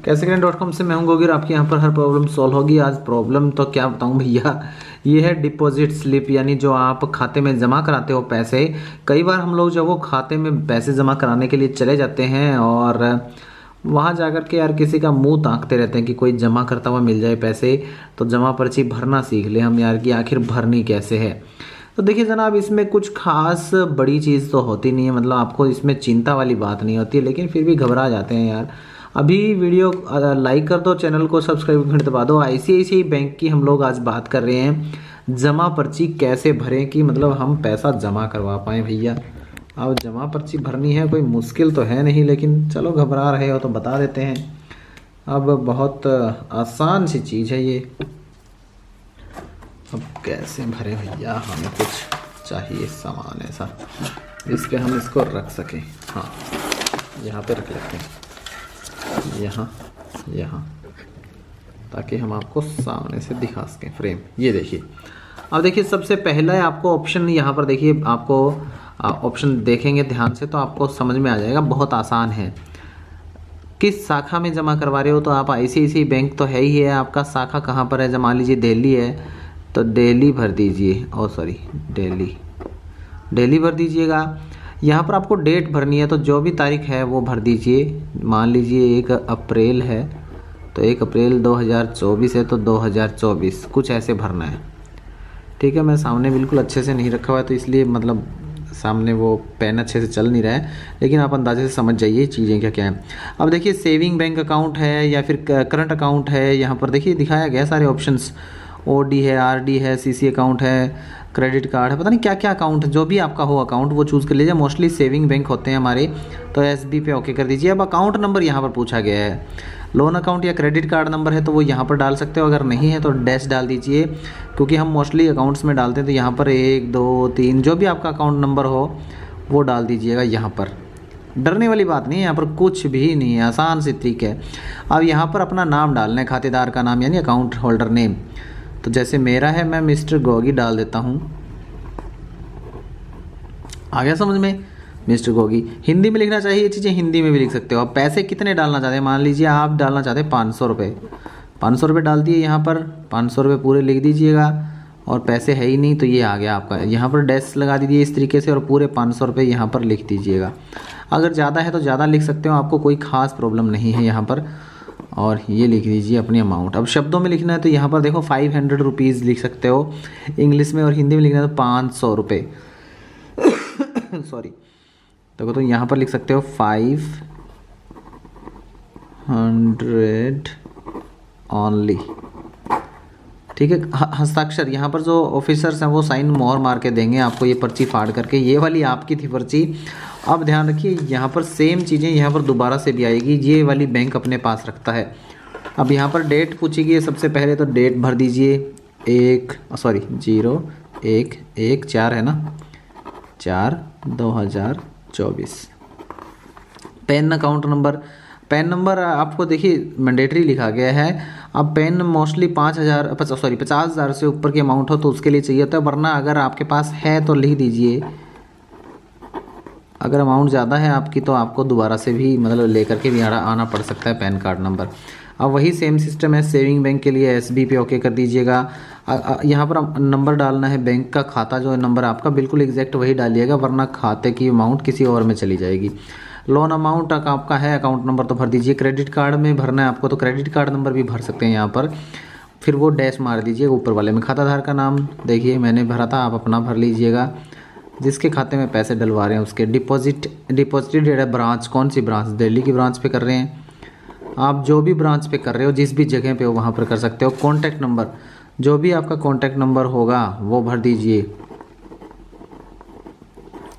कैसेकरें.com से मैं हूं गोगिर। आपके यहाँ पर हर प्रॉब्लम सॉल्व होगी। आज प्रॉब्लम तो क्या बताऊं भैया, ये है डिपॉजिट स्लिप, यानी जो आप खाते में जमा कराते हो पैसे। कई बार हम लोग जब वो खाते में पैसे जमा कराने के लिए चले जाते हैं और वहाँ जाकर के यार किसी का मुंह ताकते रहते हैं कि कोई जमा करता हुआ मिल जाए पैसे, तो जमा पर्ची भरना सीख ले हम यार कि आखिर भरनी कैसे है। तो देखिए जनाब, इसमें कुछ खास बड़ी चीज़ तो होती नहीं है, मतलब आपको इसमें चिंता वाली बात नहीं होती है, लेकिन फिर भी घबरा जाते हैं यार। अभी वीडियो लाइक कर दो, चैनल को सब्सक्राइब घंटे दबा दो। आईसीआईसीआई बैंक की हम लोग आज बात कर रहे हैं, जमा पर्ची कैसे भरें कि मतलब हम पैसा जमा करवा पाएँ भैया। अब जमा पर्ची भरनी है, कोई मुश्किल तो है नहीं, लेकिन चलो घबरा रहे हो तो बता देते हैं। अब बहुत आसान सी चीज़ है ये। अब कैसे भरे भैया, हमें कुछ चाहिए सामान ऐसा जिस पे हम इसको रख सकें। हाँ, यहाँ पे रख लेते हैं, यहाँ, ताकि हम आपको सामने से दिखा सकें फ्रेम। ये देखिए, अब देखिए सबसे पहला आपको ऑप्शन यहाँ पर देखिए, आपको ऑप्शन देखेंगे ध्यान से तो आपको समझ में आ जाएगा, बहुत आसान है। किस शाखा में जमा करवा रहे हो, तो आप आईसीआईसीआई बैंक तो है ही है, आपका शाखा कहाँ पर है। जमा लीजिए दिल्ली है तो दिल्ली भर दीजिए, दिल्ली भर दीजिएगा। यहाँ पर आपको डेट भरनी है, तो जो भी तारीख है वो भर दीजिए। मान लीजिए 1 अप्रैल है तो 1 अप्रैल 2024 है तो 2024 कुछ ऐसे भरना है। ठीक है, मैं सामने बिल्कुल अच्छे से नहीं रखा हुआ है तो इसलिए मतलब सामने वो पेन अच्छे से चल नहीं रहा है, लेकिन आप अंदाजे से समझ जाइए चीज़ें क्या क्या हैं। अब देखिए सेविंग बैंक अकाउंट है या फिर करंट अकाउंट है, यहाँ पर देखिए दिखाया गया सारे ऑप्शंस। ओडी है, आरडी है, सीसी अकाउंट है, क्रेडिट कार्ड है, पता नहीं क्या क्या अकाउंट, जो भी आपका हो अकाउंट वो चूज़ कर लीजिए। मोस्टली सेविंग बैंक होते हैं हमारे, तो एसबी पे ओके कर दीजिए। अब अकाउंट नंबर यहाँ पर पूछा गया है, लोन अकाउंट या क्रेडिट कार्ड नंबर है तो वो यहाँ पर डाल सकते हो, अगर नहीं है तो डैश डाल दीजिए, क्योंकि हम मोस्टली अकाउंट्स में डालते हैं। तो यहाँ पर 1 2 3 जो भी आपका अकाउंट नंबर हो वो डाल दीजिएगा यहाँ पर। डरने वाली बात नहीं है, यहाँ पर कुछ भी नहीं है, आसान सी ट्रिक है। अब यहाँ पर अपना नाम डालना है, खातेदार का नाम यानी अकाउंट होल्डर नेम। तो जैसे मेरा है, मैं मिस्टर गोगी डाल देता हूँ। आ गया समझ में, मिस्टर गोगी। हिंदी में लिखना चाहिए, ये चीज़ें हिंदी में भी लिख सकते हो। अब पैसे कितने डालना चाहते हैं, मान लीजिए आप डालना चाहते हैं 500 रुपये। 500 रुपये डाल दिए यहाँ पर, 500 रुपये पूरे लिख दीजिएगा। और पैसे है ही नहीं तो ये आ गया आपका, यहाँ पर डैश लगा दीजिए इस तरीके से और पूरे 500 रुपये यहाँ पर लिख दीजिएगा। अगर ज़्यादा है तो ज़्यादा लिख सकते हो, आपको कोई ख़ास प्रॉब्लम नहीं है यहाँ पर। और ये लिख दीजिए अपनी अमाउंट। अब शब्दों में लिखना है तो यहाँ पर देखो 500 रुपीज़ लिख सकते हो इंग्लिश में, और हिंदी में लिखना है तो 500 रुपये सॉरी। तो यहाँ पर लिख सकते हो 500 ओनली। ठीक है, हस्ताक्षर यहाँ पर जो ऑफिसर्स हैं वो साइन मोहर मार के देंगे आपको ये पर्ची फाड़ करके। ये वाली आपकी थी पर्ची। अब ध्यान रखिए, यहाँ पर सेम चीज़ें यहाँ पर दोबारा से भी आएगी, ये वाली बैंक अपने पास रखता है। अब यहाँ पर डेट पूछी गई है, सबसे पहले तो डेट भर दीजिए 0/1/4 है ना, 4/2024। Pan account number, pan number आपको देखिए मैंडेटरी लिखा गया है। अब पैन मोस्टली 50,000 से ऊपर की अमाउंट हो तो उसके लिए चाहिए होता है, वरना अगर आपके पास है तो लिख दीजिए। अगर अमाउंट ज़्यादा है आपकी तो आपको दोबारा से भी मतलब लेकर के भी आना पड़ सकता है पैन कार्ड नंबर। अब वही सेम सिस्टम है सेविंग बैंक के लिए, एसबी पे ओके कर दीजिएगा। यहाँ पर नंबर डालना है बैंक का, खाता जो है नंबर आपका बिल्कुल एग्जैक्ट वही डालिएगा, वरना खाते की अमाउंट किसी और में चली जाएगी। लोन अमाउंट आपका है, अकाउंट नंबर तो भर दीजिए। क्रेडिट कार्ड में भरना है आपको तो क्रेडिट कार्ड नंबर भी भर सकते हैं यहाँ पर, फिर वो डैश मार दीजिए ऊपर वाले में। खाताधार का नाम देखिए मैंने भरा था, आप अपना भर लीजिएगा। जिसके खाते में पैसे डलवा रहे हैं उसके डिपॉजिटेड ब्रांच, कौन सी ब्रांच, दिल्ली की ब्रांच पे कर रहे हैं आप। जो भी ब्रांच पे कर रहे हो, जिस भी जगह पे हो वहाँ पर कर सकते हो। कॉन्टैक्ट नंबर, जो भी आपका कॉन्टैक्ट नंबर होगा वो भर दीजिए,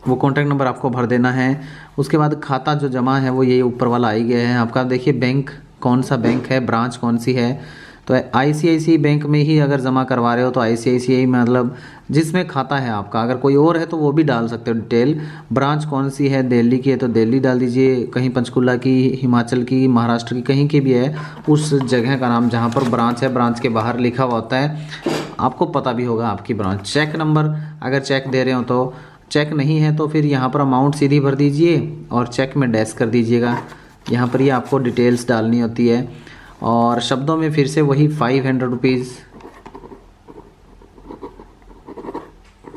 वो कॉन्टैक्ट नंबर आपको भर देना है। उसके बाद खाता जो जमा है वो ये ऊपर वाला आ ही गया है आपका। देखिए बैंक कौन सा बैंक है, ब्रांच कौन सी है, तो आईसीआईसीआई बैंक में ही अगर जमा करवा रहे हो तो आईसीआईसीआई मतलब जिसमें खाता है आपका। अगर कोई और है तो वो भी डाल सकते हो डिटेल। ब्रांच कौन सी है, दिल्ली की है तो दिल्ली डाल दीजिए, कहीं पंचकुला की, हिमाचल की, महाराष्ट्र की, कहीं की भी है उस जगह का नाम जहाँ पर ब्रांच है, ब्रांच के बाहर लिखा हुआ होता है, आपको पता भी होगा आपकी ब्रांच। चेक नंबर, अगर चेक दे रहे हो तो, चेक नहीं है तो फिर यहाँ पर अमाउंट सीधी भर दीजिए और चेक में डैश कर दीजिएगा। यहाँ पर ये आपको डिटेल्स डालनी होती है। और शब्दों में फिर से वही 500 रुपीज़,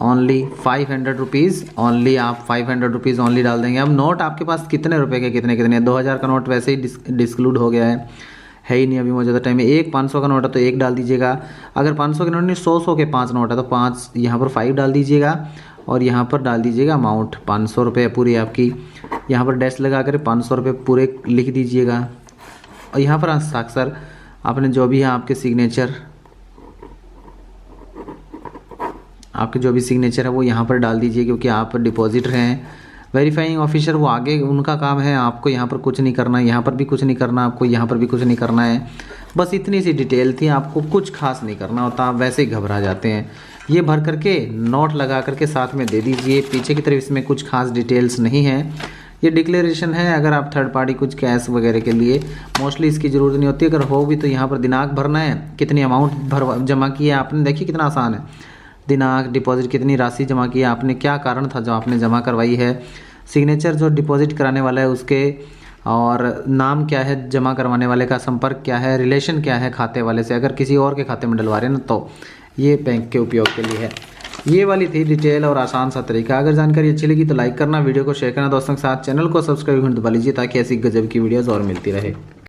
ओनली 500 रुपीज़, ओनली आप 500 रुपीज़ ओनली डाल देंगे। अब नोट आपके पास कितने रुपए के कितने कितने, 2000 का नोट वैसे ही डिस्क्लूड हो गया है ही नहीं अभी मौजूदा टाइम में। एक 500 का नोट है तो एक डाल दीजिएगा। अगर 500 के नोट नहीं 100 के 5 नोट है तो 5 यहाँ पर 5 डाल दीजिएगा। और यहाँ पर डाल दीजिएगा अमाउंट 500 रुपये पूरी आपकी। यहाँ पर डैश लगा कर 500 रुपये पूरे लिख दीजिएगा। और यहाँ पर हस्ताक्षर आपने जो भी है आपके सिग्नेचर, आपके जो भी सिग्नेचर है वो यहाँ पर डाल दीजिए, क्योंकि आप डिपॉजिटर हैं। वेरीफाइंग ऑफिसर वो आगे उनका काम है, आपको यहाँ पर कुछ नहीं करना, यहाँ पर भी कुछ नहीं करना, आपको यहाँ पर भी कुछ नहीं करना है। बस इतनी सी डिटेल थी, आपको कुछ खास नहीं करना होता, आप वैसे ही घबरा जाते हैं। ये भर करके नोट लगा करके साथ में दे दीजिए। पीछे की तरफ इसमें कुछ खास डिटेल्स नहीं है, ये डिक्लेरेशन है। अगर आप थर्ड पार्टी कुछ कैश वगैरह के लिए मोस्टली इसकी ज़रूरत नहीं होती। अगर हो भी तो यहाँ पर दिनांक भरना है, कितनी अमाउंट जमा की है आपने, देखिए कितना आसान है। दिनांक, डिपॉजिट, कितनी राशि जमा की है आपने, क्या कारण था जो आपने जमा करवाई है, सिग्नेचर जो डिपॉजिट कराने वाला है उसके, और नाम क्या है जमा करवाने वाले का, संपर्क क्या है, रिलेशन क्या है खाते वाले से, अगर किसी और के खाते में डलवा रहे हैं ना तो ये बैंक के उपयोग के लिए है। ये वाली थी डिटेल और आसान सा तरीका। अगर जानकारी अच्छी लगी तो लाइक करना, वीडियो को शेयर करना दोस्तों के साथ, चैनल को सब्सक्राइब दबा लीजिए ताकि ऐसी गजब की वीडियोज़ और मिलती रहे।